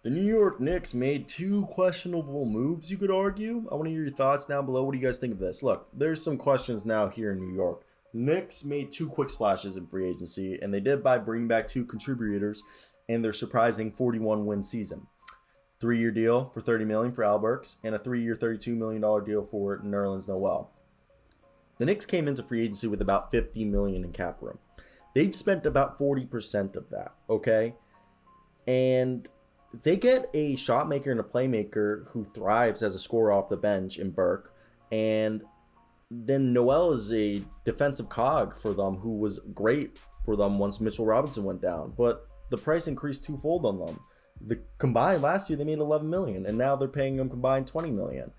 The New York Knicks made two questionable moves, you could argue. I want to hear your thoughts down below. What do you guys think of this? Look, there's some questions now here in New York. Knicks made two quick splashes in free agency, and they did by bringing back two contributors in their surprising 41-win season. 3-year deal for $30 million for Alec Burks, and a 3-year $32 million deal for Nerlens Noel. The Knicks came into free agency with about $50 million in cap room. They've spent about 40% of that, okay? And they get a shot maker and a playmaker who thrives as a scorer off the bench in Burke. And then Noel is a defensive cog for them who was great for them once Mitchell Robinson went down. But the price increased twofold on them. The combined last year they made $11 million, and now they're paying them combined $20 million.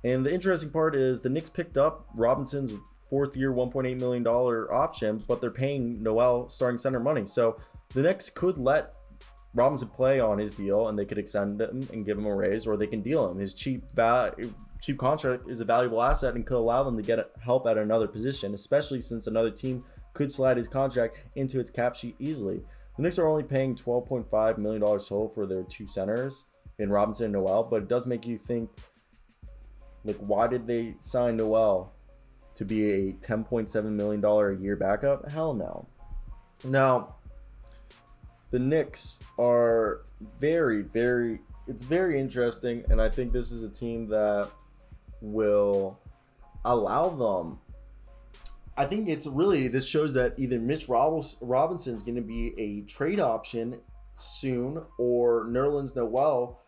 And the interesting part is the Knicks picked up Robinson's fourth-year $1.8 million option, but they're paying Noel starting center money. So the Knicks could let Robinson play on his deal, and they could extend him and give him a raise, or they can deal him. His cheap contract is a valuable asset and could allow them to get help at another position, especially since another team could slide his contract into its cap sheet easily. The Knicks are only paying $12.5 million total for their two centers in Robinson and Noel, but it does make you think, like, why did they sign Noel to be a $10.7 million a year backup? Hell no. Now, the Knicks are it's very interesting, and I think this is a team that will allow them. I think this shows that either Mitch Robinson is going to be a trade option soon, or Nerlens Noel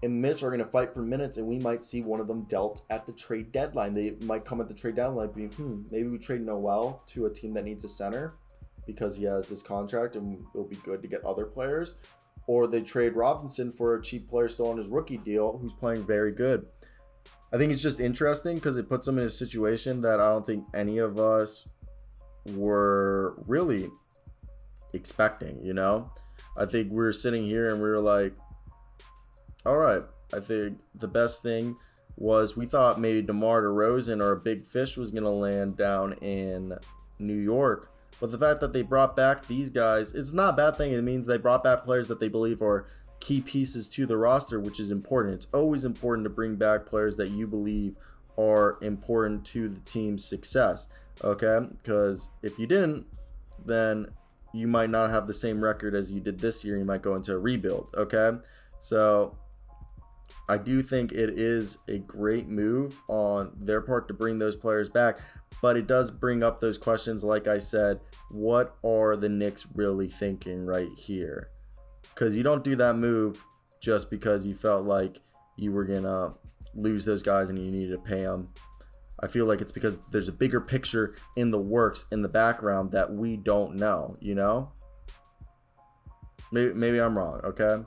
and Mitch are going to fight for minutes, and we might see one of them dealt at the trade deadline. They might come at the trade deadline being, maybe we trade Noel to a team that needs a center because he has this contract and it'll be good to get other players. Or they trade Robinson for a cheap player still on his rookie deal who's playing very good. I think it's just interesting because it puts them in a situation that I don't think any of us were really expecting, you know? I think we're sitting here and we were like, all right, I think the best thing was we thought maybe DeMar DeRozan or a big fish was going to land down in New York. But the fact that they brought back these guys, it's not a bad thing. It means they brought back players that they believe are key pieces to the roster, which is important. It's always important to bring back players that you believe are important to the team's success, okay? Because if you didn't, then you might not have the same record as you did this year. You might go into a rebuild, okay? So I do think it is a great move on their part to bring those players back, but it does bring up those questions. Like I said, what are the Knicks really thinking right here? Because you don't do that move just because you felt like you were going to lose those guys and you needed to pay them. I feel like it's because there's a bigger picture in the works, in the background, that we don't know, you know? Maybe I'm wrong, okay?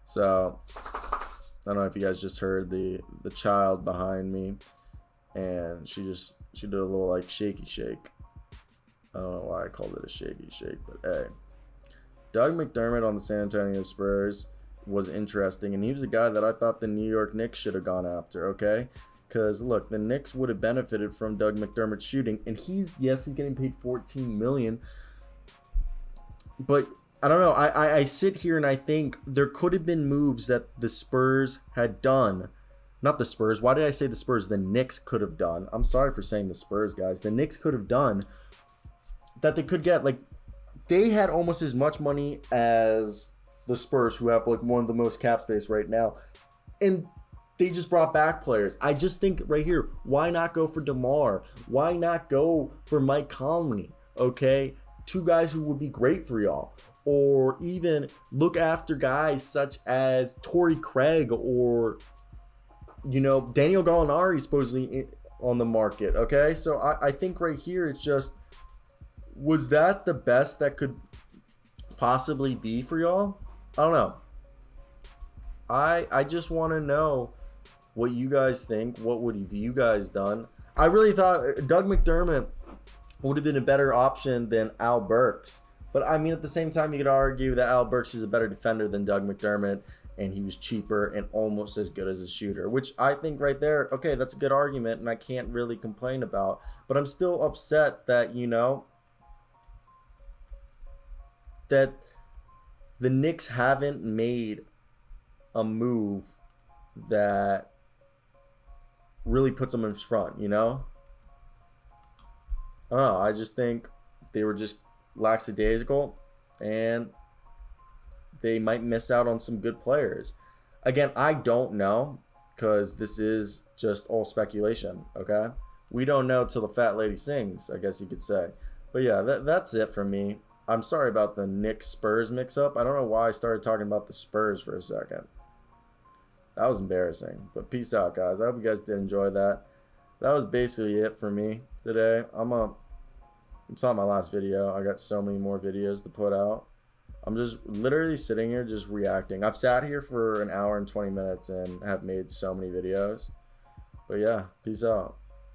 So I don't know if you guys just heard the child behind me, and she did a little like shaky shake. I don't know why I called it a shaky shake, but hey. Doug McDermott on the San Antonio Spurs was interesting, and he was a guy that I thought the New York Knicks should have gone after, okay? Because look, the Knicks would have benefited from Doug McDermott shooting, and he's getting paid $14 million, but I don't know. I sit here and I think there could have been moves that the Spurs had done. Not the Spurs. Why did I say the Spurs? The Knicks could have done. I'm sorry for saying the Spurs, guys. The Knicks could have done that they could get. Like, they had almost as much money as the Spurs, who have like one of the most cap space right now. And they just brought back players. I just think right here, why not go for DeMar? Why not go for Mike Conley? Okay? Two guys who would be great for y'all. Or even look after guys such as Torrey Craig or, you know, Daniel Gallinari supposedly on the market, okay? So I think right here it's just, was that the best that could possibly be for y'all? I don't know. I just want to know what you guys think. What would have you guys done? I really thought Doug McDermott would have been a better option than Al Burks. But, I mean, at the same time, you could argue that Alec Burks is a better defender than Doug McDermott, and he was cheaper and almost as good as a shooter, which I think right there, okay, that's a good argument, and I can't really complain about. But I'm still upset that, you know, that the Knicks haven't made a move that really puts them in front, you know? I don't know. I just think they were just lackadaisical, and they might miss out on some good players. Again, I don't know, because this is just all speculation, okay? We don't know till the fat lady sings, I guess you could say. But yeah, that's it for me. I'm sorry about the Knicks Spurs mix-up. I don't know why I started talking about the Spurs for a second. That was embarrassing. But peace out, guys. I hope you guys did enjoy that. That was basically it for me today. It's not my last video. I got so many more videos to put out. I'm just literally sitting here just reacting. I've sat here for an hour and 20 minutes and have made so many videos. But yeah, peace out.